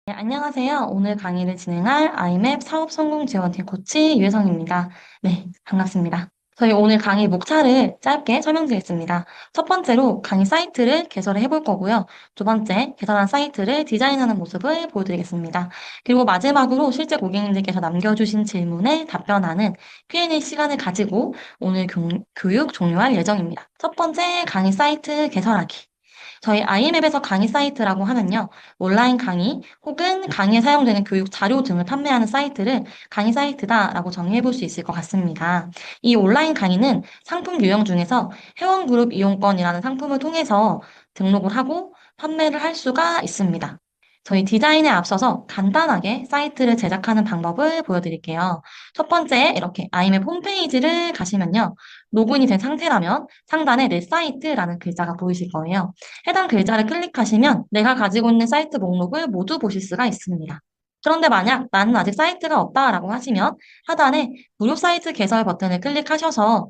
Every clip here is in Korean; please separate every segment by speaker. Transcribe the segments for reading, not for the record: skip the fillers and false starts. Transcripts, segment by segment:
Speaker 1: 네, 안녕하세요. 오늘 강의를 진행할 아이맵 사업 성공 지원팀 코치 유혜성입니다. 네, 반갑습니다. 저희 오늘 강의 목차를 짧게 설명드리겠습니다. 첫 번째로 강의 사이트를 개설을 해볼 거고요. 두 번째, 개설한 사이트를 디자인하는 모습을 보여드리겠습니다. 그리고 마지막으로 실제 고객님들께서 남겨주신 질문에 답변하는 Q&A 시간을 가지고 오늘 교육 종료할 예정입니다. 첫 번째, 강의 사이트 개설하기. 저희 아이맵에서 강의 사이트라고 하면요. 온라인 강의 혹은 강의에 사용되는 교육 자료 등을 판매하는 사이트를 강의 사이트다라고 정의해 볼 수 있을 것 같습니다. 이 온라인 강의는 상품 유형 중에서 회원그룹 이용권이라는 상품을 통해서 등록을 하고 판매를 할 수가 있습니다. 저희 디자인에 앞서서 간단하게 사이트를 제작하는 방법을 보여드릴게요. 첫 번째, 이렇게 아이맵 홈페이지를 가시면요. 로그인이 된 상태라면 상단에 내 사이트라는 글자가 보이실 거예요. 해당 글자를 클릭하시면 내가 가지고 있는 사이트 목록을 모두 보실 수가 있습니다. 그런데 만약 나는 아직 사이트가 없다라고 하시면 하단에 무료 사이트 개설 버튼을 클릭하셔서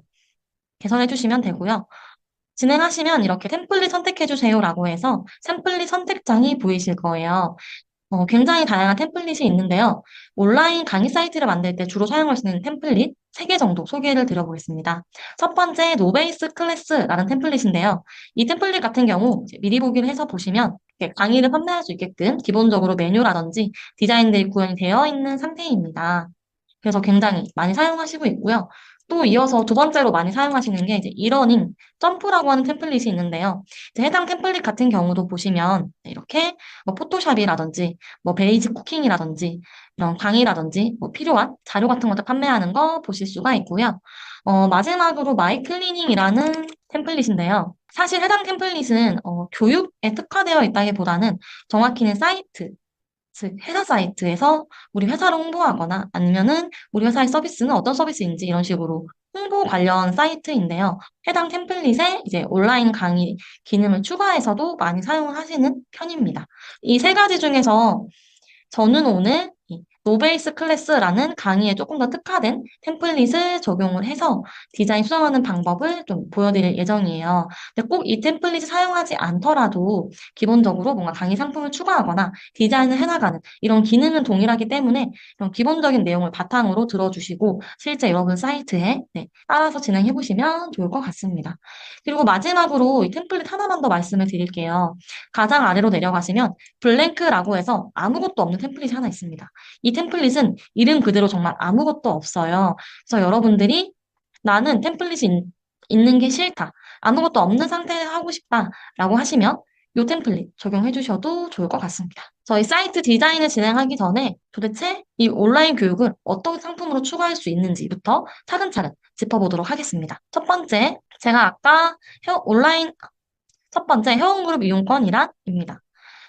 Speaker 1: 개설해 주시면 되고요. 진행하시면 이렇게 템플릿 선택해 주세요라고 해서 템플릿 선택장이 보이실 거예요. 굉장히 다양한 템플릿이 있는데요. 온라인 강의 사이트를 만들 때 주로 사용할 수 있는 템플릿 3개 정도 소개를 드려보겠습니다. 첫 번째, 노베이스 클래스라는 템플릿인데요. 이 템플릿 같은 경우 이제 미리 보기를 해서 보시면 이렇게 강의를 판매할 수 있게끔 기본적으로 메뉴라든지 디자인들이 구현이 되어 있는 상태입니다. 그래서 굉장히 많이 사용하시고 있고요. 또 이어서 두 번째로 많이 사용하시는 게 이제 이러닝, 점프라고 하는 템플릿이 있는데요. 이제 해당 템플릿 같은 경우도 보시면 이렇게 뭐 포토샵이라든지 뭐 베이직 쿠킹이라든지 이런 강의라든지 뭐 필요한 자료 같은 것들 판매하는 거 보실 수가 있고요. 마지막으로 마이 클리닝이라는 템플릿인데요. 사실 해당 템플릿은 교육에 특화되어 있다기보다는 정확히는 사이트, 즉 회사 사이트에서 우리 회사를 홍보하거나 아니면은 우리 회사의 서비스는 어떤 서비스인지 이런 식으로 홍보 관련 사이트인데요. 해당 템플릿에 이제 온라인 강의 기능을 추가해서도 많이 사용하시는 편입니다. 이 세 가지 중에서 저는 오늘 이 노베이스 클래스라는 강의에 조금 더 특화된 템플릿을 적용을 해서 디자인 수정하는 방법을 좀 보여드릴 예정이에요. 근데 꼭 이 템플릿을 사용하지 않더라도 기본적으로 뭔가 강의 상품을 추가하거나 디자인을 해나가는 이런 기능은 동일하기 때문에 이런 기본적인 내용을 바탕으로 들어주시고 실제 여러분 사이트에 따라서 진행해 보시면 좋을 것 같습니다. 그리고 마지막으로 이 템플릿 하나만 더 말씀을 드릴게요. 가장 아래로 내려가시면 블랭크라고 해서 아무것도 없는 템플릿이 하나 있습니다. 이 템플릿은 이름 그대로 정말 아무것도 없어요. 그래서 여러분들이 나는 템플릿이 있는 게 싫다. 아무것도 없는 상태에 하고 싶다라고 하시면 이 템플릿 적용해 주셔도 좋을 것 같습니다. 저희 사이트 디자인을 진행하기 전에 도대체 이 온라인 교육을 어떤 상품으로 추가할 수 있는지부터 차근차근 짚어보도록 하겠습니다. 첫 번째, 제가 아까 온라인 첫 번째 회원그룹 이용권이란입니다.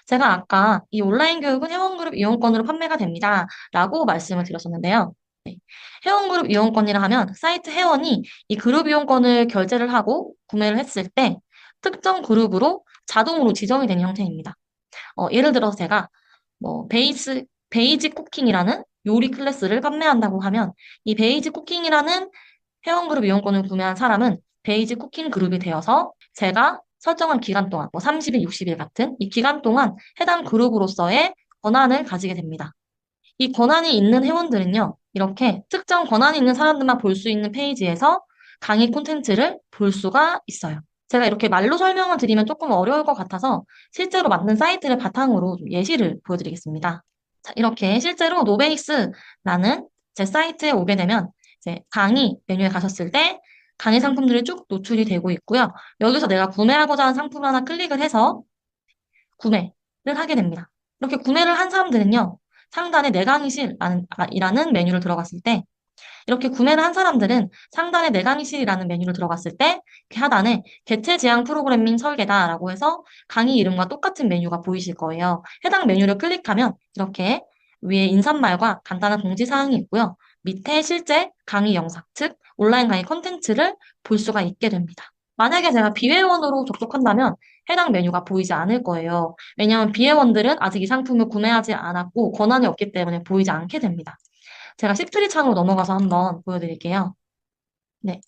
Speaker 1: 제가 아까 이 온라인 교육은 회원그룹 이용권으로 판매가 됩니다. 라고 말씀을 드렸었는데요. 네. 회원그룹 이용권이라 하면 사이트 회원이 이 그룹 이용권을 결제를 하고 구매를 했을 때 특정 그룹으로 자동으로 지정이 되는 형태입니다. 예를 들어서 제가 뭐 베이직 쿠킹이라는 요리 클래스를 판매한다고 하면 이 베이직 쿠킹이라는 회원그룹 이용권을 구매한 사람은 베이직 쿠킹 그룹이 되어서 제가 설정한 기간 동안, 뭐 30일, 60일 같은 이 기간 동안 해당 그룹으로서의 권한을 가지게 됩니다. 이 권한이 있는 회원들은요, 이렇게 특정 권한이 있는 사람들만 볼 수 있는 페이지에서 강의 콘텐츠를 볼 수가 있어요. 제가 이렇게 말로 설명을 드리면 조금 어려울 것 같아서 실제로 만든 사이트를 바탕으로 좀 예시를 보여드리겠습니다. 자, 이렇게 실제로 노베이스라는 제 사이트에 오게 되면 이제 강의 메뉴에 가셨을 때 강의 상품들이 쭉 노출이 되고 있고요. 여기서 내가 구매하고자 하는 상품 하나 클릭을 해서 구매를 하게 됩니다. 이렇게 구매를 한 사람들은요, 상단에 내 강의실이라는 메뉴를 들어갔을 때, 이렇게 구매를 한 사람들은 상단에 내 강의실이라는 메뉴를 들어갔을 때, 이렇게 하단에 개체 제한 프로그래밍 설계다라고 해서 강의 이름과 똑같은 메뉴가 보이실 거예요. 해당 메뉴를 클릭하면 이렇게 위에 인사말과 간단한 공지사항이 있고요. 밑에 실제 강의 영상, 즉 온라인 강의 콘텐츠를 볼 수가 있게 됩니다. 만약에 제가 비회원으로 접속한다면 해당 메뉴가 보이지 않을 거예요. 왜냐하면 비회원들은 아직 이 상품을 구매하지 않았고 권한이 없기 때문에 보이지 않게 됩니다. 제가 식트리 창으로 넘어가서 한번 보여드릴게요. 네.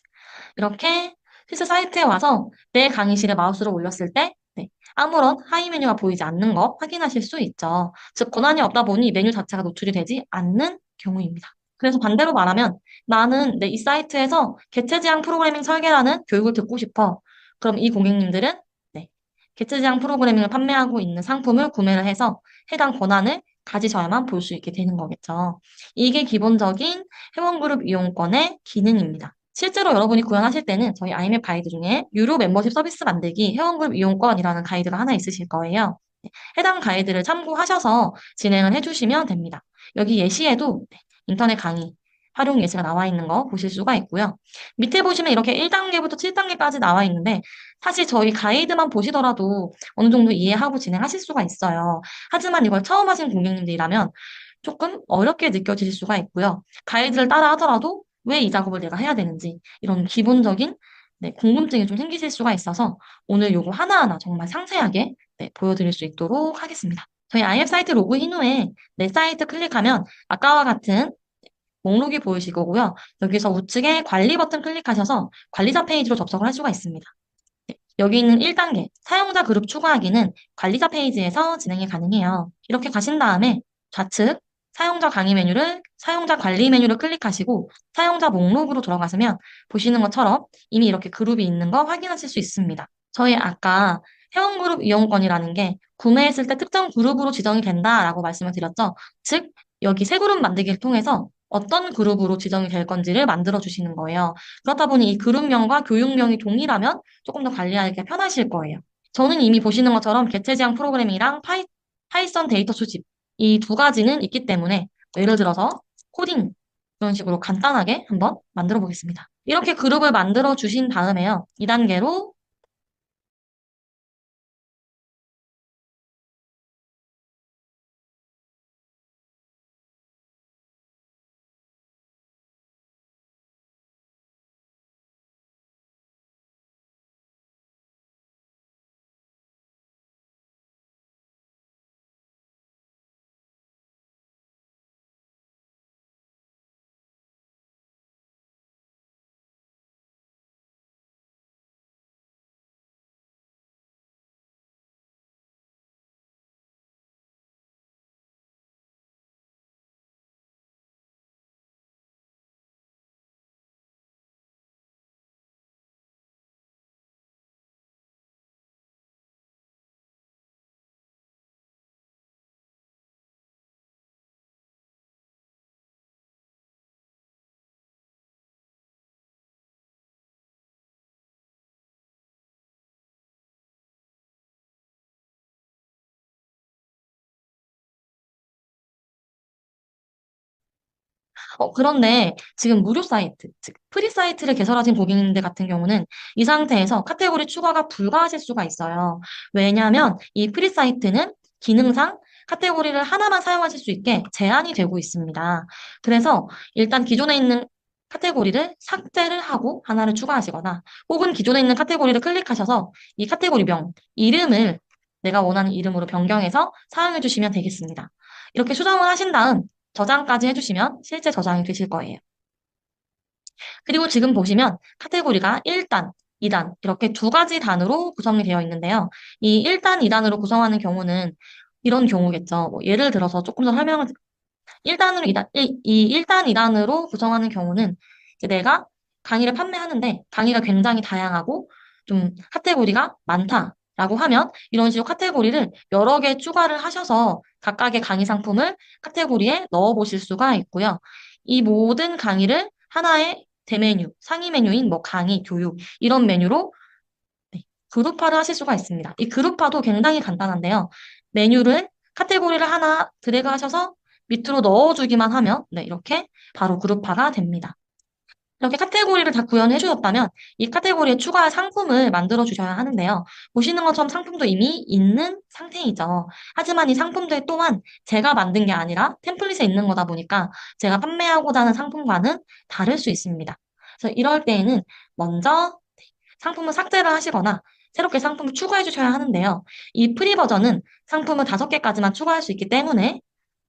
Speaker 1: 이렇게 실제 사이트에 와서 내 강의실에 마우스를 올렸을 때, 네. 아무런 하위 메뉴가 보이지 않는 거 확인하실 수 있죠. 즉, 권한이 없다 보니 메뉴 자체가 노출이 되지 않는 경우입니다. 그래서 반대로 말하면 나는 이 사이트에서 개체 지향 프로그래밍 설계라는 교육을 듣고 싶어. 그럼 이 고객님들은 네, 개체 지향 프로그래밍을 판매하고 있는 상품을 구매를 해서 해당 권한을 가지셔야만 볼 수 있게 되는 거겠죠. 이게 기본적인 회원그룹 이용권의 기능입니다. 실제로 여러분이 구현하실 때는 저희 아이맵 가이드 중에 유료 멤버십 서비스 만들기 회원그룹 이용권이라는 가이드가 하나 있으실 거예요. 네, 해당 가이드를 참고하셔서 진행을 해주시면 됩니다. 여기 예시에도 인터넷 강의 활용 예시가 나와 있는 거 보실 수가 있고요. 밑에 보시면 이렇게 1단계부터 7단계까지 나와 있는데 사실 저희 가이드만 보시더라도 어느 정도 이해하고 진행하실 수가 있어요. 하지만 이걸 처음 하신 고객님들이라면 조금 어렵게 느껴질 수가 있고요. 가이드를 따라 하더라도 왜 이 작업을 내가 해야 되는지 이런 기본적인 궁금증이 좀 생기실 수가 있어서 오늘 요거 하나하나 정말 상세하게 보여드릴 수 있도록 하겠습니다. 저희 IF 사이트 로그인 후에 내 사이트 클릭하면 아까와 같은 목록이 보이실 거고요. 여기서 우측에 관리 버튼 클릭하셔서 관리자 페이지로 접속을 할 수가 있습니다. 여기 있는 1단계 사용자 그룹 추가하기는 관리자 페이지에서 진행이 가능해요. 이렇게 가신 다음에 좌측 사용자 강의 메뉴를 사용자 관리 메뉴를 클릭하시고 사용자 목록으로 들어가시면 보시는 것처럼 이미 이렇게 그룹이 있는 거 확인하실 수 있습니다. 저희 아까 회원그룹 이용권이라는 게 구매했을 때 특정 그룹으로 지정이 된다라고 말씀을 드렸죠. 즉 여기 새 그룹 만들기를 통해서 어떤 그룹으로 지정이 될 건지를 만들어 주시는 거예요. 그렇다 보니 이 그룹명과 교육명이 동일하면 조금 더 관리하기 편하실 거예요. 저는 이미 보시는 것처럼 개체 지향 프로그래밍이랑 파이썬 데이터 수집 이 두 가지는 있기 때문에 예를 들어서 코딩 이런 식으로 간단하게 한번 만들어 보겠습니다. 이렇게 그룹을 만들어 주신 다음에요. 2단계로 그런데 지금 무료 사이트, 즉 프리 사이트를 개설하신 고객님들 같은 경우는 이 상태에서 카테고리 추가가 불가하실 수가 있어요. 왜냐하면 이 프리 사이트는 기능상 카테고리를 하나만 사용하실 수 있게 제한이 되고 있습니다. 그래서 일단 기존에 있는 카테고리를 삭제를 하고 하나를 추가하시거나 혹은 기존에 있는 카테고리를 클릭하셔서 이 카테고리명, 이름을 내가 원하는 이름으로 변경해서 사용해 주시면 되겠습니다. 이렇게 수정을 하신 다음 저장까지 해주시면 실제 저장이 되실 거예요. 그리고 지금 보시면 카테고리가 1단, 2단 이렇게 두 가지 단으로 구성이 되어 있는데요. 이 1단, 2단으로 구성하는 경우는 이런 경우겠죠. 뭐 예를 들어서 조금 더 설명을 1단으로 2단, 이 1단, 2단으로 구성하는 경우는 이제 내가 강의를 판매하는데 강의가 굉장히 다양하고 좀 카테고리가 많다라고 하면 이런 식으로 카테고리를 여러 개 추가를 하셔서 각각의 강의 상품을 카테고리에 넣어 보실 수가 있고요. 이 모든 강의를 하나의 대메뉴, 상위 메뉴인 뭐 강의, 교육 이런 메뉴로 그룹화를 하실 수가 있습니다. 이 그룹화도 굉장히 간단한데요. 메뉴를 카테고리를 하나 드래그 하셔서 밑으로 넣어주기만 하면 이렇게 바로 그룹화가 됩니다. 이렇게 카테고리를 다 구현해 주셨다면 이 카테고리에 추가할 상품을 만들어 주셔야 하는데요. 보시는 것처럼 상품도 이미 있는 상태이죠. 하지만 이 상품들 또한 제가 만든 게 아니라 템플릿에 있는 거다 보니까 제가 판매하고자 하는 상품과는 다를 수 있습니다. 그래서 이럴 때에는 먼저 상품을 삭제를 하시거나 새롭게 상품을 추가해 주셔야 하는데요. 이 프리 버전은 상품을 5개까지만 추가할 수 있기 때문에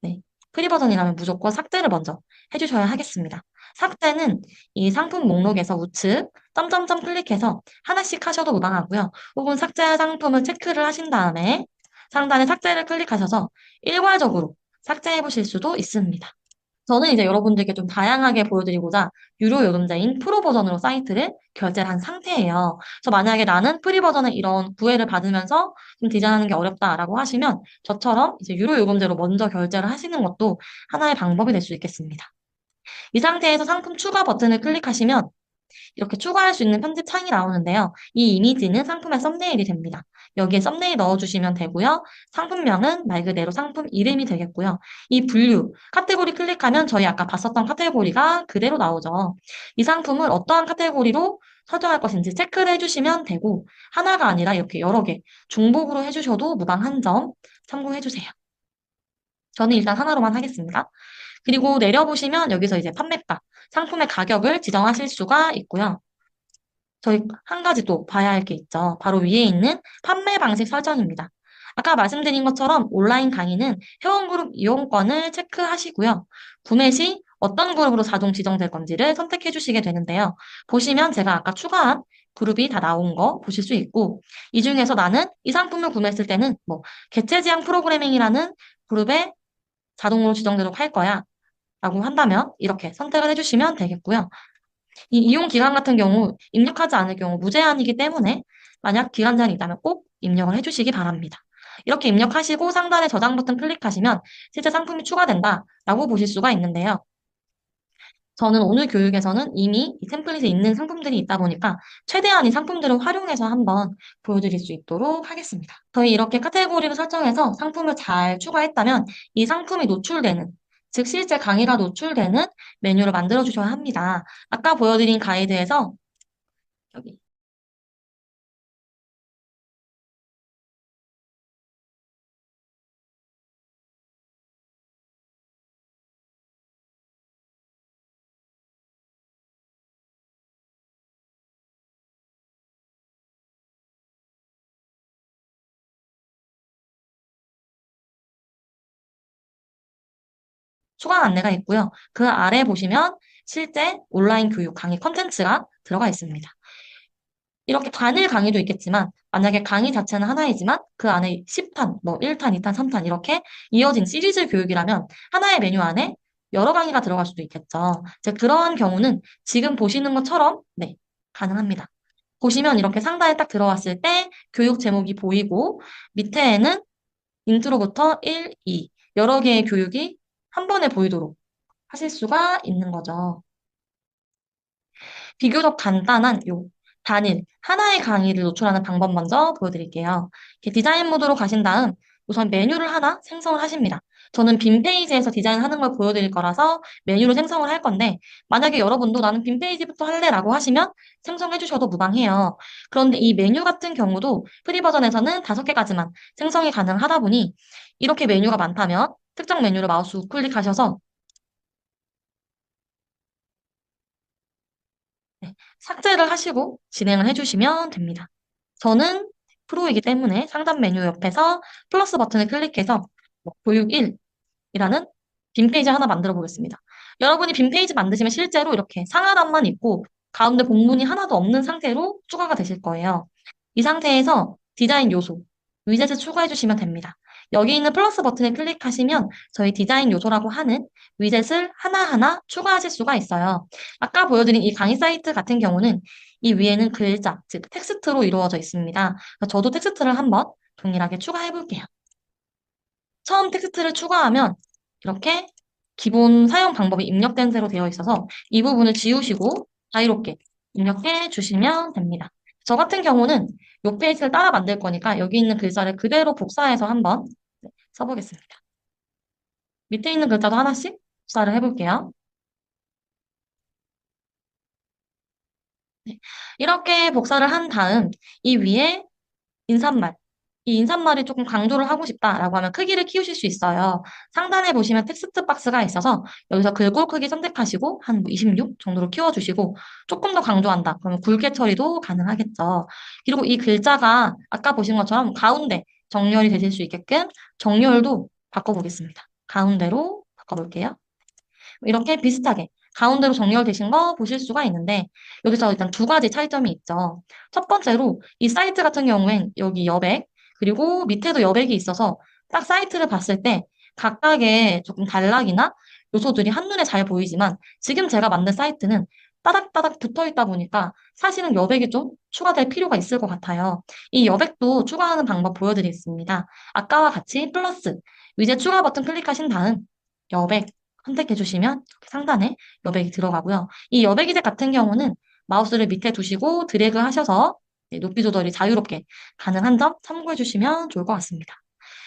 Speaker 1: 네, 프리 버전이라면 무조건 삭제를 먼저 해주셔야 하겠습니다. 삭제는 이 상품 목록에서 우측 점점점 클릭해서 하나씩 하셔도 무방하고요. 혹은 삭제 상품을 체크를 하신 다음에 상단에 삭제를 클릭하셔서 일괄적으로 삭제해 보실 수도 있습니다. 저는 이제 여러분들께 좀 다양하게 보여드리고자 유료 요금제인 프로 버전으로 사이트를 결제를 한 상태예요. 그래서 만약에 나는 프리 버전의 이런 구애를 받으면서 좀 디자인하는 게 어렵다라고 하시면 저처럼 이제 유료 요금제로 먼저 결제를 하시는 것도 하나의 방법이 될 수 있겠습니다. 이 상태에서 상품 추가 버튼을 클릭하시면 이렇게 추가할 수 있는 편집 창이 나오는데요. 이 이미지는 상품의 썸네일이 됩니다. 여기에 썸네일 넣어주시면 되고요. 상품명은 말 그대로 상품 이름이 되겠고요. 이 분류, 카테고리 클릭하면 저희 아까 봤었던 카테고리가 그대로 나오죠. 이 상품을 어떠한 카테고리로 설정할 것인지 체크를 해주시면 되고 하나가 아니라 이렇게 여러 개 중복으로 해주셔도 무방한 점 참고해주세요. 저는 일단 하나로만 하겠습니다. 그리고 내려보시면 여기서 이제 판매가, 상품의 가격을 지정하실 수가 있고요. 저희 한 가지 또 봐야 할 게 있죠. 바로 위에 있는 판매 방식 설정입니다. 아까 말씀드린 것처럼 온라인 강의는 회원그룹 이용권을 체크하시고요. 구매 시 어떤 그룹으로 자동 지정될 건지를 선택해 주시게 되는데요. 보시면 제가 아까 추가한 그룹이 다 나온 거 보실 수 있고, 이 중에서 나는 이 상품을 구매했을 때는 뭐, 개체 지향 프로그래밍이라는 그룹에 자동으로 지정되도록 할 거야. 라고 한다면 이렇게 선택을 해주시면 되겠고요. 이 이용 기간 같은 경우 입력하지 않을 경우 무제한이기 때문에 만약 기간 제한이 있다면 꼭 입력을 해주시기 바랍니다. 이렇게 입력하시고 상단에 저장 버튼 클릭하시면 실제 상품이 추가된다라고 보실 수가 있는데요. 저는 오늘 교육에서는 이미 이 템플릿에 있는 상품들이 있다 보니까 최대한 이 상품들을 활용해서 한번 보여드릴 수 있도록 하겠습니다. 저희 이렇게 카테고리를 설정해서 상품을 잘 추가했다면 이 상품이 노출되는, 즉 실제 강의가 노출되는 메뉴를 만들어 주셔야 합니다. 아까 보여드린 가이드에서 여기 추가 안내가 있고요. 그 아래 보시면 실제 온라인 교육 강의 컨텐츠가 들어가 있습니다. 이렇게 단일 강의도 있겠지만 만약에 강의 자체는 하나이지만 그 안에 10탄, 뭐 1탄, 2탄, 3탄 이렇게 이어진 시리즈 교육이라면 하나의 메뉴 안에 여러 강의가 들어갈 수도 있겠죠. 이제 그러한 경우는 지금 보시는 것처럼 네, 가능합니다. 보시면 이렇게 상단에 딱 들어왔을 때 교육 제목이 보이고 밑에에는 인트로부터 1, 2 여러 개의 교육이 한 번에 보이도록 하실 수가 있는 거죠. 비교적 간단한 요 단일 하나의 강의를 노출하는 방법 먼저 보여드릴게요. 이렇게 디자인 모드로 가신 다음 우선 메뉴를 하나 생성을 하십니다. 저는 빈 페이지에서 디자인하는 걸 보여드릴 거라서 메뉴를 생성을 할 건데 만약에 여러분도 나는 빈 페이지부터 할래라고 하시면 생성해 주셔도 무방해요. 그런데 이 메뉴 같은 경우도 프리 버전에서는 5개까지만 생성이 가능하다 보니 이렇게 메뉴가 많다면 특정 메뉴를 마우스 우클릭하셔서 네, 삭제를 하시고 진행을 해주시면 됩니다. 저는 프로이기 때문에 상단 메뉴 옆에서 플러스 버튼을 클릭해서 뭐 교육 1이라는 빈 페이지 하나 만들어 보겠습니다. 여러분이 빈 페이지 만드시면 실제로 이렇게 상하단만 있고 가운데 본문이 하나도 없는 상태로 추가가 되실 거예요. 이 상태에서 디자인 요소, 위젯을 추가해 주시면 됩니다. 여기 있는 플러스 버튼을 클릭하시면 저희 디자인 요소라고 하는 위젯을 하나하나 추가하실 수가 있어요. 아까 보여드린 이 강의 사이트 같은 경우는 이 위에는 글자, 즉 텍스트로 이루어져 있습니다. 저도 텍스트를 한번 동일하게 추가해 볼게요. 처음 텍스트를 추가하면 이렇게 기본 사용 방법이 입력된 대로 되어 있어서 이 부분을 지우시고 자유롭게 입력해 주시면 됩니다. 저 같은 경우는 이 페이지를 따라 만들 거니까 여기 있는 글자를 그대로 복사해서 한번 써보겠습니다. 밑에 있는 글자도 하나씩 복사를 해볼게요. 네. 이렇게 복사를 한 다음 이 위에 인사말, 이 인사말이 조금 강조를 하고 싶다라고 하면 크기를 키우실 수 있어요. 상단에 보시면 텍스트 박스가 있어서 여기서 글꼴 크기 선택하시고 한 26 정도로 키워주시고 조금 더 강조한다. 그러면 굵게 처리도 가능하겠죠. 그리고 이 글자가 아까 보신 것처럼 가운데 정렬이 되실 수 있게끔 정렬도 바꿔보겠습니다. 가운데로 바꿔볼게요. 이렇게 비슷하게 가운데로 정렬되신 거 보실 수가 있는데 여기서 일단 두 가지 차이점이 있죠. 첫 번째로 이 사이트 같은 경우엔 여기 여백 그리고 밑에도 여백이 있어서 딱 사이트를 봤을 때 각각의 조금 단락이나 요소들이 한눈에 잘 보이지만 지금 제가 만든 사이트는 따닥따닥 붙어 있다 보니까 사실은 여백이 좀 추가될 필요가 있을 것 같아요. 이 여백도 추가하는 방법 보여드리겠습니다. 아까와 같이 플러스 위젯 추가 버튼 클릭하신 다음 여백 선택해 주시면 상단에 여백이 들어가고요. 이 여백 이제 같은 경우는 마우스를 밑에 두시고 드래그 하셔서 높이 조절이 자유롭게 가능한 점 참고해 주시면 좋을 것 같습니다.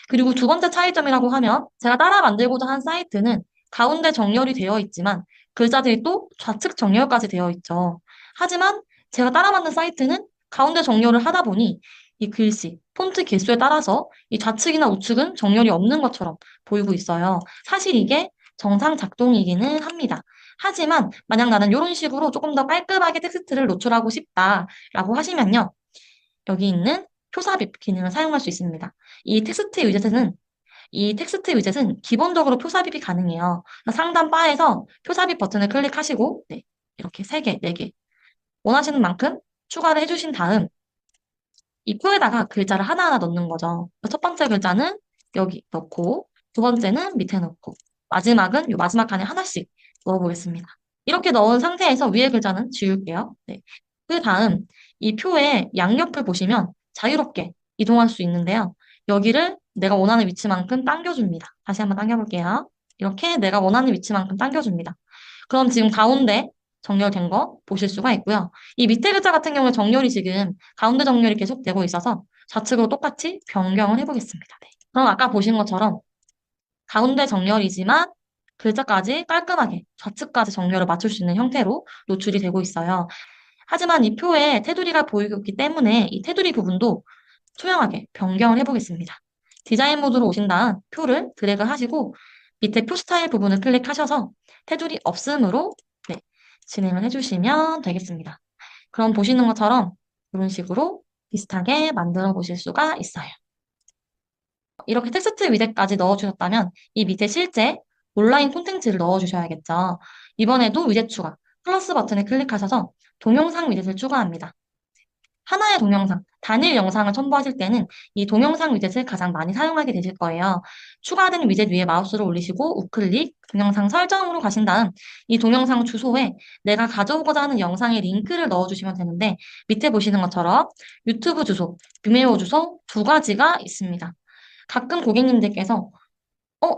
Speaker 1: 그리고 두 번째 차이점이라고 하면 제가 따라 만들고자 한 사이트는 가운데 정렬이 되어 있지만 글자들이 또 좌측 정렬까지 되어 있죠. 하지만 제가 따라 만든 사이트는 가운데 정렬을 하다 보니 이 글씨, 폰트 개수에 따라서 이 좌측이나 우측은 정렬이 없는 것처럼 보이고 있어요. 사실 이게 정상 작동이기는 합니다. 하지만 만약 나는 이런 식으로 조금 더 깔끔하게 텍스트를 노출하고 싶다라고 하시면요. 여기 있는 표삽입 기능을 사용할 수 있습니다. 이 텍스트 위젯은 기본적으로 표삽입이 가능해요. 상단 바에서 표삽입 버튼을 클릭하시고 네, 이렇게 3개, 4개 원하시는 만큼 추가를 해주신 다음 이 표에다가 글자를 하나하나 넣는 거죠. 첫 번째 글자는 여기 넣고 두 번째는 밑에 넣고 마지막은 이 마지막 칸에 하나씩 넣어보겠습니다. 이렇게 넣은 상태에서 위에 글자는 지울게요. 네. 그 다음 이 표의 양옆을 보시면 자유롭게 이동할 수 있는데요. 여기를 내가 원하는 위치만큼 당겨줍니다. 다시 한번 당겨볼게요. 이렇게 내가 원하는 위치만큼 당겨줍니다. 그럼 지금 가운데 정렬된 거 보실 수가 있고요. 이 밑에 글자 같은 경우에 정렬이 지금 가운데 정렬이 계속되고 있어서 좌측으로 똑같이 변경을 해보겠습니다. 네. 그럼 아까 보신 것처럼 가운데 정렬이지만 글자까지 깔끔하게 좌측까지 정렬을 맞출 수 있는 형태로 노출이 되고 있어요. 하지만 이 표에 테두리가 보이고 있기 때문에 이 테두리 부분도 투명하게 변경을 해보겠습니다. 디자인 모드로 오신 다음 표를 드래그 하시고 밑에 표 스타일 부분을 클릭하셔서 테두리 없음으로 네, 진행을 해주시면 되겠습니다. 그럼 보시는 것처럼 이런 식으로 비슷하게 만들어 보실 수가 있어요. 이렇게 텍스트 위젯까지 넣어주셨다면 이 밑에 실제 온라인 콘텐츠를 넣어주셔야겠죠. 이번에도 위젯 추가, 플러스 버튼을 클릭하셔서 동영상 위젯을 추가합니다. 하나의 동영상, 단일 영상을 첨부하실 때는 이 동영상 위젯을 가장 많이 사용하게 되실 거예요. 추가된 위젯 위에 마우스를 올리시고 우클릭, 동영상 설정으로 가신 다음 이 동영상 주소에 내가 가져오고자 하는 영상의 링크를 넣어주시면 되는데 밑에 보시는 것처럼 유튜브 주소, 비메오 주소 두 가지가 있습니다. 가끔 고객님들께서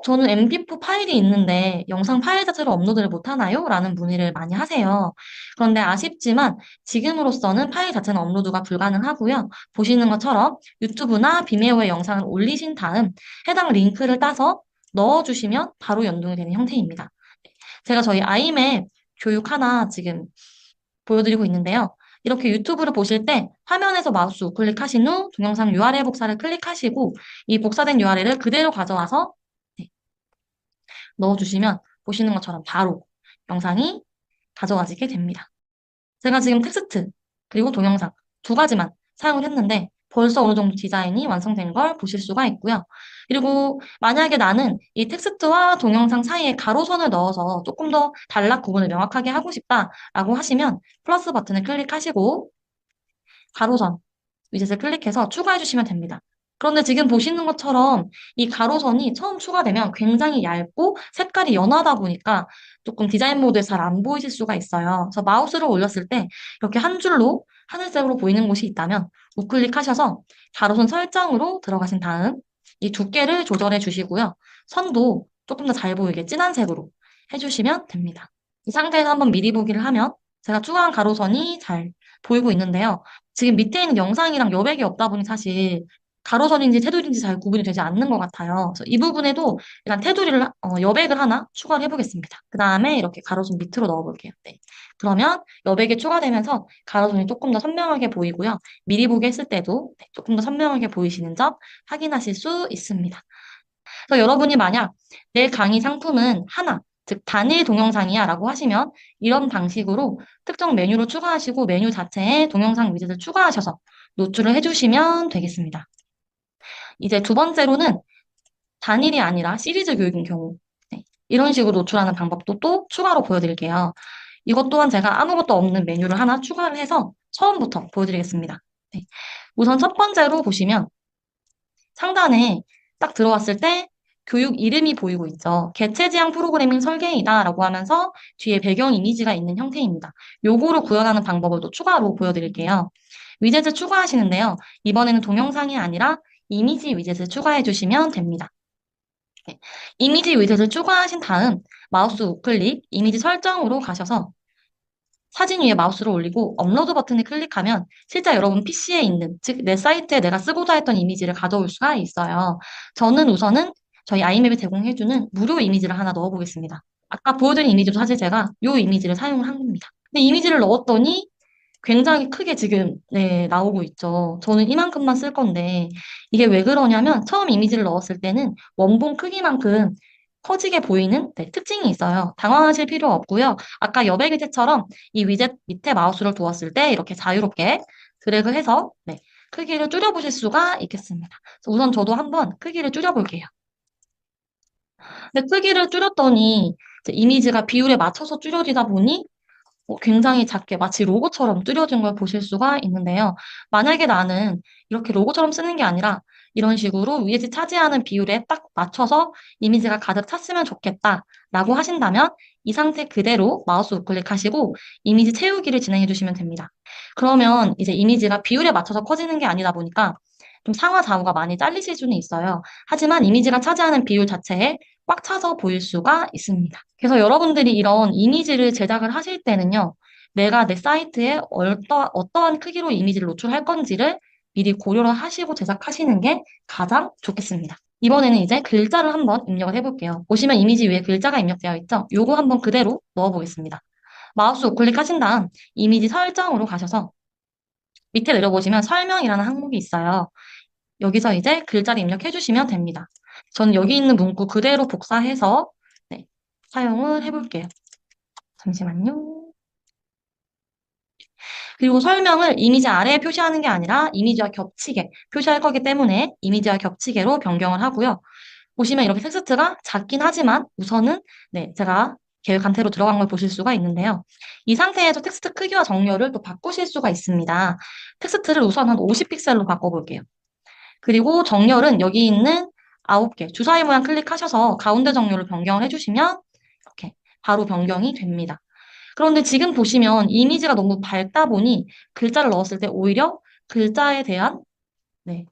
Speaker 1: 저는 MP4 파일이 있는데 영상 파일 자체로 업로드를 못하나요? 라는 문의를 많이 하세요. 그런데 아쉽지만 지금으로서는 파일 자체는 업로드가 불가능하고요. 보시는 것처럼 유튜브나 비메오에 영상을 올리신 다음 해당 링크를 따서 넣어주시면 바로 연동이 되는 형태입니다. 제가 저희 아이맵 교육 하나 지금 보여드리고 있는데요. 이렇게 유튜브를 보실 때 화면에서 마우스 우클릭하신 후 동영상 URL 복사를 클릭하시고 이 복사된 URL을 그대로 가져와서 네, 넣어주시면 보시는 것처럼 바로 영상이 가져와지게 됩니다. 제가 지금 텍스트 그리고 동영상 두 가지만 사용을 했는데 벌써 어느 정도 디자인이 완성된 걸 보실 수가 있고요. 그리고 만약에 나는 이 텍스트와 동영상 사이에 가로선을 넣어서 조금 더 단락 구분을 명확하게 하고 싶다라고 하시면 플러스 버튼을 클릭하시고 가로선 위젯을 클릭해서 추가해 주시면 됩니다. 그런데 지금 보시는 것처럼 이 가로선이 처음 추가되면 굉장히 얇고 색깔이 연하다 보니까 조금 디자인 모드에 잘 안 보이실 수가 있어요. 그래서 마우스를 올렸을 때 이렇게 한 줄로 하늘색으로 보이는 곳이 있다면 우클릭하셔서 가로선 설정으로 들어가신 다음 이 두께를 조절해 주시고요. 선도 조금 더 잘 보이게 진한 색으로 해주시면 됩니다. 이 상태에서 한번 미리 보기를 하면 제가 추가한 가로선이 잘 보이고 있는데요. 지금 밑에 있는 영상이랑 여백이 없다 보니 사실 가로선인지 테두리인지 잘 구분이 되지 않는 것 같아요. 그래서 이 부분에도 일단 여백을 하나 추가를 해보겠습니다. 그 다음에 이렇게 가로선 밑으로 넣어볼게요. 네. 그러면 여백이 추가되면서 가로선이 조금 더 선명하게 보이고요. 미리 보기 했을 때도 네, 조금 더 선명하게 보이시는 점 확인하실 수 있습니다. 그래서 여러분이 만약 내 강의 상품은 하나, 즉 단일 동영상이야 라고 하시면 이런 방식으로 특정 메뉴로 추가하시고 메뉴 자체에 동영상 위젯을 추가하셔서 노출을 해주시면 되겠습니다. 이제 두 번째로는 단일이 아니라 시리즈 교육인 경우. 네. 이런 식으로 노출하는 방법도 또 추가로 보여드릴게요. 이것 또한 제가 아무것도 없는 메뉴를 하나 추가를 해서 처음부터 보여드리겠습니다. 네. 우선 첫 번째로 보시면 상단에 딱 들어왔을 때 교육 이름이 보이고 있죠. 개체 지향 프로그래밍 설계이다라고 하면서 뒤에 배경 이미지가 있는 형태입니다. 요거를 구현하는 방법을 또 추가로 보여드릴게요. 위젯을 추가하시는데요. 이번에는 동영상이 아니라 이미지 위젯을 추가해 주시면 됩니다. 네. 이미지 위젯을 추가하신 다음 마우스 우클릭 이미지 설정으로 가셔서 사진 위에 마우스를 올리고 업로드 버튼을 클릭하면 실제 여러분 PC에 있는, 즉 내 사이트에 내가 쓰고자 했던 이미지를 가져올 수가 있어요. 저는 우선은 저희 아이맵이 제공해주는 무료 이미지를 하나 넣어보겠습니다. 아까 보여드린 이미지도 사실 제가 이 이미지를 사용을 한 겁니다. 근데 이미지를 넣었더니 굉장히 크게 지금 네, 나오고 있죠. 저는 이만큼만 쓸 건데 이게 왜 그러냐면 처음 이미지를 넣었을 때는 원본 크기만큼 커지게 보이는 네, 특징이 있어요. 당황하실 필요 없고요. 아까 여백 위젯처럼 이 위젯 밑에 마우스를 두었을 때 이렇게 자유롭게 드래그해서 네, 크기를 줄여보실 수가 있겠습니다. 그래서 우선 저도 한번 크기를 줄여볼게요. 근데 크기를 줄였더니 이제 이미지가 비율에 맞춰서 줄여지다 보니 굉장히 작게 마치 로고처럼 뚜렷진 걸 보실 수가 있는데요. 만약에 나는 이렇게 로고처럼 쓰는 게 아니라 이런 식으로 위에지 차지하는 비율에 딱 맞춰서 이미지가 가득 찼으면 좋겠다라고 하신다면 이 상태 그대로 마우스 우클릭하시고 이미지 채우기를 진행해 주시면 됩니다. 그러면 이제 이미지가 비율에 맞춰서 커지는 게 아니다 보니까 좀 상하 좌우가 많이 잘리실 수는 있어요. 하지만 이미지가 차지하는 비율 자체에 꽉 차서 보일 수가 있습니다. 그래서 여러분들이 이런 이미지를 제작을 하실 때는요, 내가 내 사이트에 어떠한 크기로 이미지를 노출할 건지를 미리 고려를 하시고 제작하시는 게 가장 좋겠습니다. 이번에는 이제 글자를 한번 입력을 해볼게요. 보시면 이미지 위에 글자가 입력되어 있죠? 요거 한번 그대로 넣어보겠습니다. 마우스 우클릭 하신 다음 이미지 설정으로 가셔서 밑에 내려보시면 설명이라는 항목이 있어요. 여기서 이제 글자를 입력해 주시면 됩니다. 저는 여기 있는 문구 그대로 복사해서 네, 사용을 해볼게요. 잠시만요. 그리고 설명을 이미지 아래에 표시하는 게 아니라 이미지와 겹치게 표시할 거기 때문에 이미지와 겹치게로 변경을 하고요. 보시면 이렇게 텍스트가 작긴 하지만 우선은 네, 제가 계획 간태로 들어간 걸 보실 수가 있는데요. 이 상태에서 텍스트 크기와 정렬을 또 바꾸실 수가 있습니다. 텍스트를 우선 한 50픽셀로 바꿔볼게요. 그리고 정렬은 여기 있는 9개 주사위 모양 클릭하셔서 가운데 정렬을 변경을 해주시면 이렇게 바로 변경이 됩니다. 그런데 지금 보시면 이미지가 너무 밝다 보니 글자를 넣었을 때 오히려 글자에 대한 네,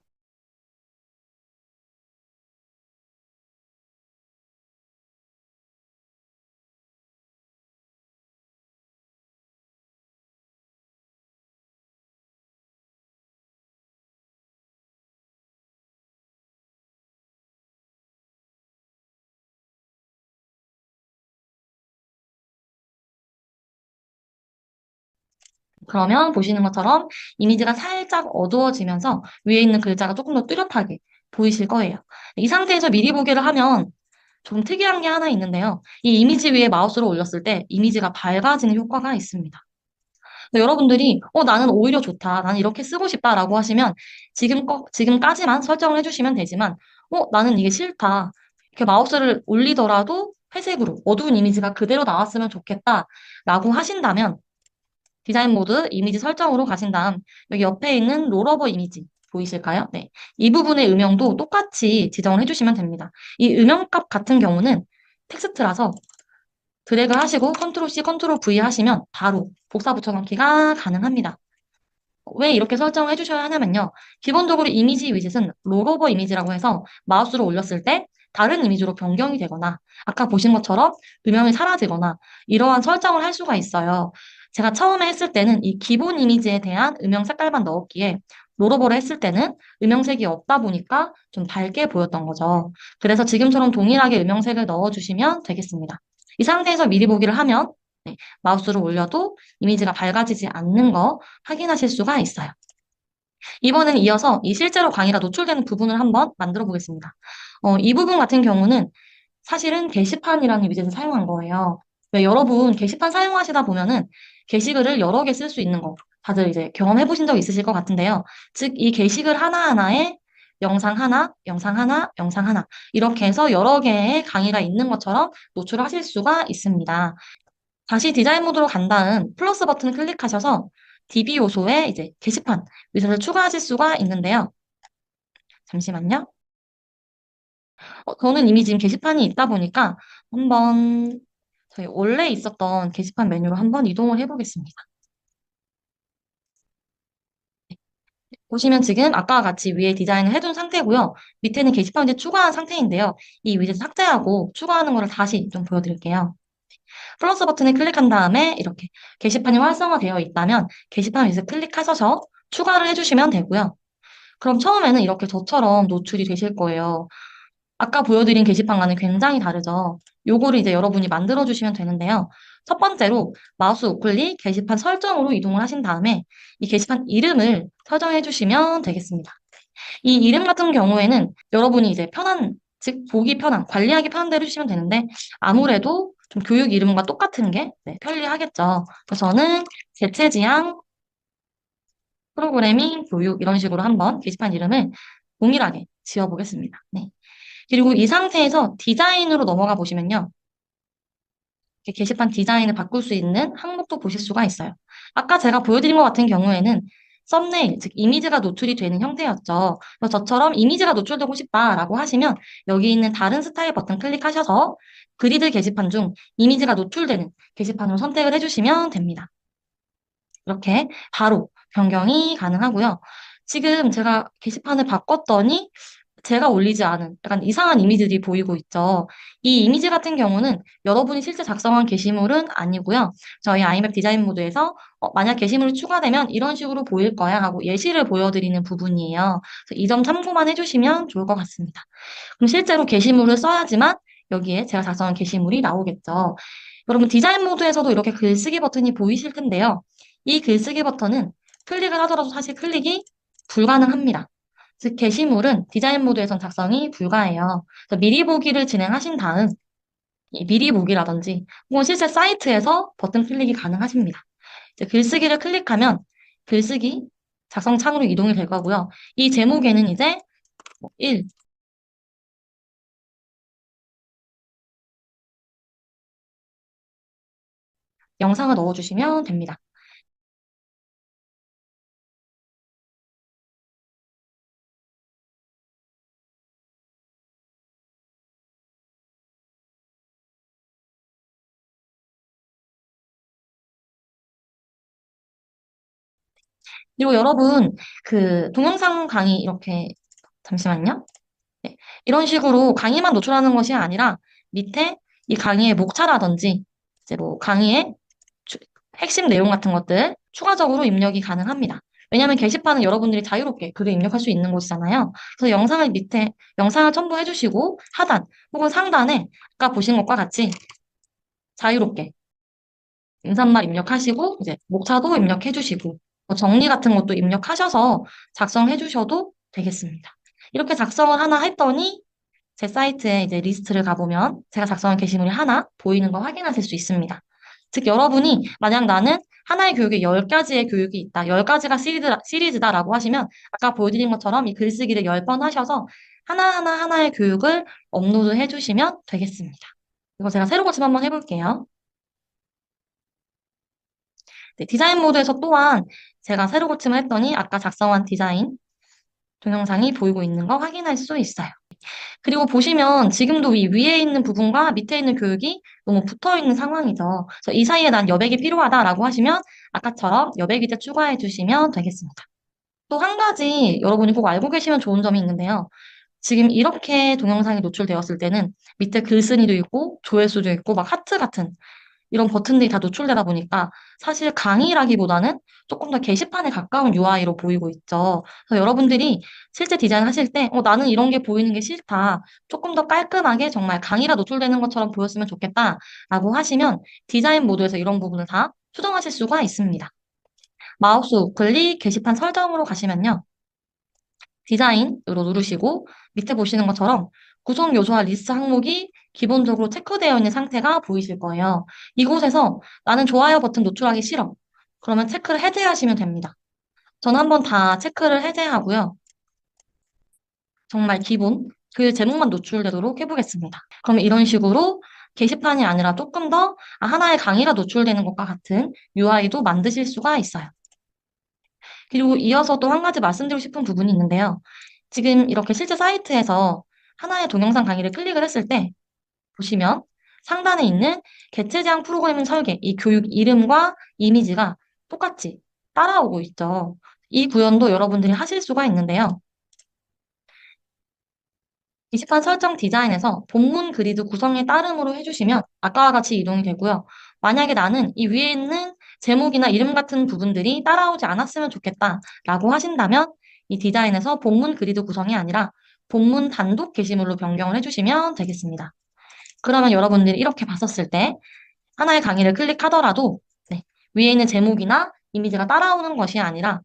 Speaker 1: 그러면 보시는 것처럼 이미지가 살짝 어두워지면서 위에 있는 글자가 조금 더 뚜렷하게 보이실 거예요. 이 상태에서 미리 보기를 하면 좀 특이한 게 하나 있는데요. 이 이미지 위에 마우스를 올렸을 때 이미지가 밝아지는 효과가 있습니다. 근데 여러분들이 나는 오히려 좋다. 나는 이렇게 쓰고 싶다라고 하시면 지금까지만 설정을 해주시면 되지만 나는 이게 싫다. 이렇게 마우스를 올리더라도 회색으로 어두운 이미지가 그대로 나왔으면 좋겠다라고 하신다면 디자인 모드 이미지 설정으로 가신 다음 여기 옆에 있는 롤오버 이미지 보이실까요? 네. 이 부분의 음영도 똑같이 지정을 해주시면 됩니다. 이 음영값 같은 경우는 텍스트라서 드래그 하시고 컨트롤 C, 컨트롤 V 하시면 바로 복사 붙여넣기가 가능합니다. 왜 이렇게 설정을 해주셔야 하냐면요. 기본적으로 이미지 위젯은 롤오버 이미지라고 해서 마우스를 올렸을 때 다른 이미지로 변경이 되거나 아까 보신 것처럼 음영이 사라지거나 이러한 설정을 할 수가 있어요. 제가 처음에 했을 때는 이 기본 이미지에 대한 음영 색깔만 넣었기에 롤오버를 했을 때는 음영색이 없다 보니까 좀 밝게 보였던 거죠. 그래서 지금처럼 동일하게 음영색을 넣어주시면 되겠습니다. 이 상태에서 미리 보기를 하면 네, 마우스를 올려도 이미지가 밝아지지 않는 거 확인하실 수가 있어요. 이번엔 이어서 이 실제로 강의가 노출되는 부분을 한번 만들어 보겠습니다. 이 부분 같은 경우는 사실은 게시판이라는 위젯을 사용한 거예요. 왜 여러분 게시판 사용하시다 보면은 게시글을 여러 개 쓸 수 있는 거 다들 이제 경험해 보신 적 있으실 것 같은데요. 즉, 이 게시글 하나하나에 영상 하나, 영상 하나, 영상 하나. 이렇게 해서 여러 개의 강의가 있는 것처럼 노출하실 수가 있습니다. 다시 디자인 모드로 간 다음 플러스 버튼 클릭하셔서 DB 요소에 이제 게시판 위젯을 추가하실 수가 있는데요. 잠시만요. 저는 이미 지금 게시판이 있다 보니까 한번 저희 원래 있었던 게시판 메뉴로 한번 이동을 해보겠습니다. 보시면 지금 아까와 같이 위에 디자인을 해둔 상태고요. 밑에는 게시판 이제 추가한 상태인데요. 이 위젯 삭제하고 추가하는 거를 다시 좀 보여드릴게요. 플러스 버튼을 클릭한 다음에 이렇게 게시판이 활성화되어 있다면 게시판 위젯 클릭하셔서 추가를 해주시면 되고요. 그럼 처음에는 이렇게 저처럼 노출이 되실 거예요. 아까 보여드린 게시판과는 굉장히 다르죠. 요거를 이제 여러분이 만들어주시면 되는데요. 첫 번째로 마우스 우클릭 게시판 설정으로 이동을 하신 다음에 이 게시판 이름을 설정해 주시면 되겠습니다. 이 이름 같은 경우에는 여러분이 이제 편한, 즉 보기 편한, 관리하기 편한 대로 해주시면 되는데 아무래도 좀 교육 이름과 똑같은 게 네, 편리하겠죠. 그래서 저는 개체지향 프로그래밍 교육 이런 식으로 한번 게시판 이름을 동일하게 지어보겠습니다. 네. 그리고 이 상태에서 디자인으로 넘어가 보시면요. 이렇게 게시판 디자인을 바꿀 수 있는 항목도 보실 수가 있어요. 아까 제가 보여드린 것 같은 경우에는 썸네일, 즉 이미지가 노출이 되는 형태였죠. 그래서 저처럼 이미지가 노출되고 싶다라고 하시면 여기 있는 다른 스타일 버튼 클릭하셔서 그리드 게시판 중 이미지가 노출되는 게시판으로 선택을 해주시면 됩니다. 이렇게 바로 변경이 가능하고요. 지금 제가 게시판을 바꿨더니 제가 올리지 않은 약간 이상한 이미지들이 보이고 있죠. 이 이미지 같은 경우는 여러분이 실제 작성한 게시물은 아니고요. 저희 아이맵 디자인 모드에서 만약 게시물이 추가되면 이런 식으로 보일 거야 하고 예시를 보여드리는 부분이에요. 이 점 참고만 해주시면 좋을 것 같습니다. 그럼 실제로 게시물을 써야지만 여기에 제가 작성한 게시물이 나오겠죠. 여러분 디자인 모드에서도 이렇게 글쓰기 버튼이 보이실 텐데요. 이 글쓰기 버튼은 클릭을 하더라도 사실 클릭이 불가능합니다. 즉 게시물은 디자인 모드에선 작성이 불가해요. 그래서 미리 보기를 진행하신 다음 이 미리 보기라든지 혹은 실제 사이트에서 버튼 클릭이 가능하십니다. 이제 글쓰기를 클릭하면 글쓰기 작성 창으로 이동이 될 거고요. 이 제목에는 이제 1, 영상을 넣어주시면 됩니다. 그리고 여러분 그 동영상 강의 이렇게 잠시만요. 네. 이런 식으로 강의만 노출하는 것이 아니라 밑에 이 강의의 목차라든지 이제 뭐 강의의 핵심 내용 같은 것들 추가적으로 입력이 가능합니다. 왜냐하면 게시판은 여러분들이 자유롭게 글을 입력할 수 있는 곳이잖아요. 그래서 영상을 밑에 영상을 첨부해 주시고 하단 혹은 상단에 아까 보신 것과 같이 자유롭게 인사말 입력하시고 이제 목차도 입력해 주시고 뭐 정리 같은 것도 입력하셔서 작성해 주셔도 되겠습니다. 이렇게 작성을 하나 했더니 제 사이트에 이제 리스트를 가보면 제가 작성한 게시물이 하나 보이는 거 확인하실 수 있습니다. 즉, 여러분이 만약 나는 하나의 교육에 10가지의 교육이 있다, 10가지가 시리즈다라고 하시면 아까 보여드린 것처럼 이 글쓰기를 10번 하셔서 하나하나 하나의 교육을 업로드 해주시면 되겠습니다. 이거 제가 새로 고침 한번 해볼게요. 네, 디자인 모드에서 또한 제가 새로 고침을 했더니 아까 작성한 디자인 동영상이 보이고 있는 거 확인할 수 있어요. 그리고 보시면 지금도 이 위에 있는 부분과 밑에 있는 교육이 너무 붙어 있는 상황이죠. 그래서 이 사이에 난 여백이 필요하다라고 하시면 아까처럼 여백 이제 추가해 주시면 되겠습니다. 또 한 가지 여러분이 꼭 알고 계시면 좋은 점이 있는데요. 지금 이렇게 동영상이 노출되었을 때는 밑에 글쓴이도 있고 조회수도 있고 막 하트 같은 이런 버튼들이 다 노출되다 보니까 사실 강의라기보다는 조금 더 게시판에 가까운 UI로 보이고 있죠. 그래서 여러분들이 실제 디자인 하실 때, 나는 이런 게 보이는 게 싫다. 조금 더 깔끔하게 정말 강의가 노출되는 것처럼 보였으면 좋겠다라고 하시면 디자인 모드에서 이런 부분을 다 수정하실 수가 있습니다. 마우스 우클릭 게시판 설정으로 가시면요. 디자인으로 누르시고 밑에 보시는 것처럼 구성 요소와 리스트 항목이 기본적으로 체크되어 있는 상태가 보이실 거예요. 이곳에서 나는 좋아요 버튼 노출하기 싫어. 그러면 체크를 해제하시면 됩니다. 저는 한번 다 체크를 해제하고요. 정말 기본 그 제목만 노출되도록 해보겠습니다. 그러면 이런 식으로 게시판이 아니라 조금 더 하나의 강의가 노출되는 것과 같은 UI도 만드실 수가 있어요. 그리고 이어서 또 한 가지 말씀드리고 싶은 부분이 있는데요. 지금 이렇게 실제 사이트에서 하나의 동영상 강의를 클릭을 했을 때 보시면 상단에 있는 개체 제한 프로그래밍 설계, 이 교육 이름과 이미지가 똑같이 따라오고 있죠. 이 구현도 여러분들이 하실 수가 있는데요. 게시판 설정 디자인에서 본문 그리드 구성에 따름으로 해주시면 아까와 같이 이동이 되고요. 만약에 나는 이 위에 있는 제목이나 이름 같은 부분들이 따라오지 않았으면 좋겠다라고 하신다면 이 디자인에서 본문 그리드 구성이 아니라 본문 단독 게시물로 변경을 해주시면 되겠습니다. 그러면 여러분들이 이렇게 봤었을 때 하나의 강의를 클릭하더라도 네, 위에 있는 제목이나 이미지가 따라오는 것이 아니라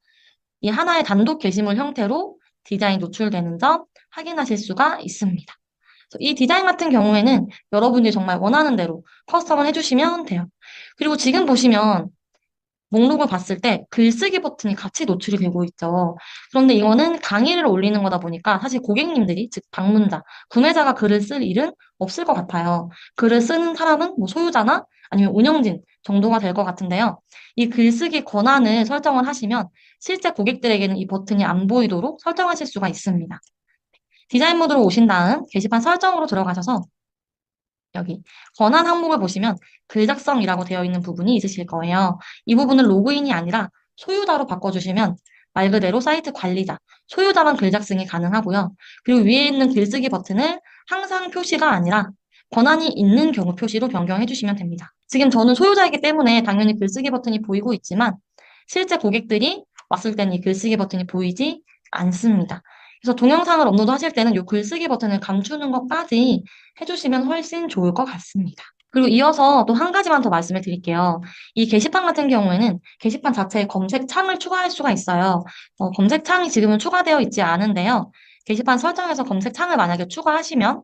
Speaker 1: 이 하나의 단독 게시물 형태로 디자인이 노출되는 점 확인하실 수가 있습니다. 그래서 이 디자인 같은 경우에는 여러분들이 정말 원하는 대로 커스텀을 해주시면 돼요. 그리고 지금 보시면 목록을 봤을 때 글쓰기 버튼이 같이 노출이 되고 있죠. 그런데 이거는 강의를 올리는 거다 보니까 사실 고객님들이, 즉 방문자, 구매자가 글을 쓸 일은 없을 것 같아요. 글을 쓰는 사람은 뭐 소유자나 아니면 운영진 정도가 될 것 같은데요. 이 글쓰기 권한을 설정을 하시면 실제 고객들에게는 이 버튼이 안 보이도록 설정하실 수가 있습니다. 디자인 모드로 오신 다음 게시판 설정으로 들어가셔서 여기 권한 항목을 보시면 글 작성이라고 되어 있는 부분이 있으실 거예요. 이 부분을 로그인이 아니라 소유자로 바꿔주시면 말 그대로 사이트 관리자, 소유자만 글 작성이 가능하고요. 그리고 위에 있는 글쓰기 버튼을 항상 표시가 아니라 권한이 있는 경우 표시로 변경해 주시면 됩니다. 지금 저는 소유자이기 때문에 당연히 글쓰기 버튼이 보이고 있지만 실제 고객들이 왔을 때는 이 글쓰기 버튼이 보이지 않습니다. 그래서 동영상을 업로드 하실 때는 이 글쓰기 버튼을 감추는 것까지 해주시면 훨씬 좋을 것 같습니다. 그리고 이어서 또 한 가지만 더 말씀을 드릴게요. 이 게시판 같은 경우에는 게시판 자체에 검색창을 추가할 수가 있어요. 검색창이 지금은 추가되어 있지 않은데요. 게시판 설정에서 검색창을 만약에 추가하시면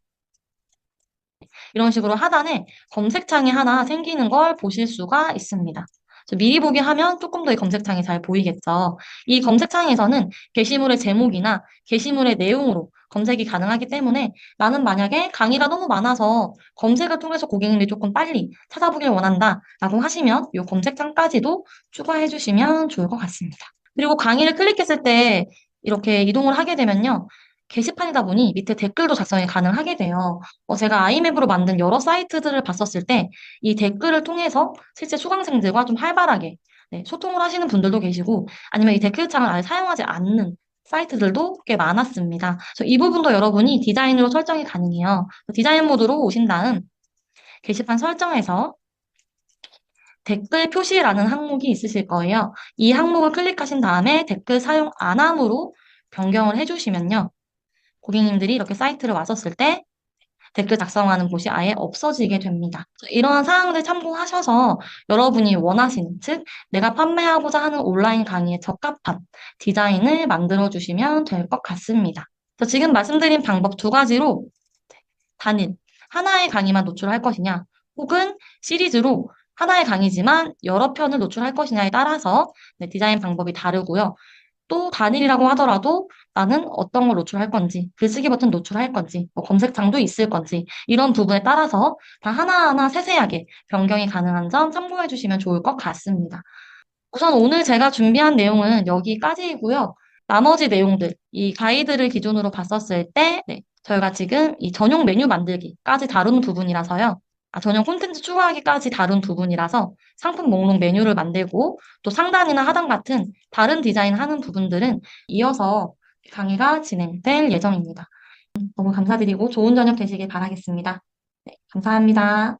Speaker 1: 이런 식으로 하단에 검색창이 하나 생기는 걸 보실 수가 있습니다. 그래서 미리 보기 하면 조금 더 이 검색창이 잘 보이겠죠. 이 검색창에서는 게시물의 제목이나 게시물의 내용으로 검색이 가능하기 때문에 나는 만약에 강의가 너무 많아서 검색을 통해서 고객님들이 조금 빨리 찾아보길 원한다라고 하시면 이 검색창까지도 추가해 주시면 좋을 것 같습니다. 그리고 강의를 클릭했을 때 이렇게 이동을 하게 되면요. 게시판이다 보니 밑에 댓글도 작성이 가능하게 돼요. 제가 아이맵으로 만든 여러 사이트들을 봤었을 때 이 댓글을 통해서 실제 수강생들과 좀 활발하게 네, 소통을 하시는 분들도 계시고 아니면 이 댓글창을 아예 사용하지 않는 사이트들도 꽤 많았습니다. 그래서 이 부분도 여러분이 디자인으로 설정이 가능해요. 디자인 모드로 오신 다음 게시판 설정에서 댓글 표시라는 항목이 있으실 거예요. 이 항목을 클릭하신 다음에 댓글 사용 안 함으로 변경을 해주시면요. 고객님들이 이렇게 사이트를 왔었을 때 댓글 작성하는 곳이 아예 없어지게 됩니다. 이러한 사항들 참고하셔서 여러분이 원하시는, 즉 내가 판매하고자 하는 온라인 강의에 적합한 디자인을 만들어 주시면 될 것 같습니다. 그래서 지금 말씀드린 방법 두 가지로 단일, 하나의 강의만 노출할 것이냐, 혹은 시리즈로 하나의 강의지만 여러 편을 노출할 것이냐에 따라서 디자인 방법이 다르고요. 또 단일이라고 하더라도 나는 어떤 걸 노출할 건지, 글쓰기 버튼 노출할 건지, 뭐 검색창도 있을 건지, 이런 부분에 따라서 다 하나하나 세세하게 변경이 가능한 점 참고해 주시면 좋을 것 같습니다. 우선 오늘 제가 준비한 내용은 여기까지이고요. 나머지 내용들, 이 가이드를 기준으로 봤었을 때, 저희가 지금 이 전용 메뉴 만들기까지 다룬 부분이라서요. 전용 콘텐츠 추가하기까지 다룬 부분이라서 상품 목록 메뉴를 만들고 또 상단이나 하단 같은 다른 디자인 하는 부분들은 이어서 강의가 진행될 예정입니다. 너무 감사드리고 좋은 저녁 되시길 바라겠습니다. 네, 감사합니다.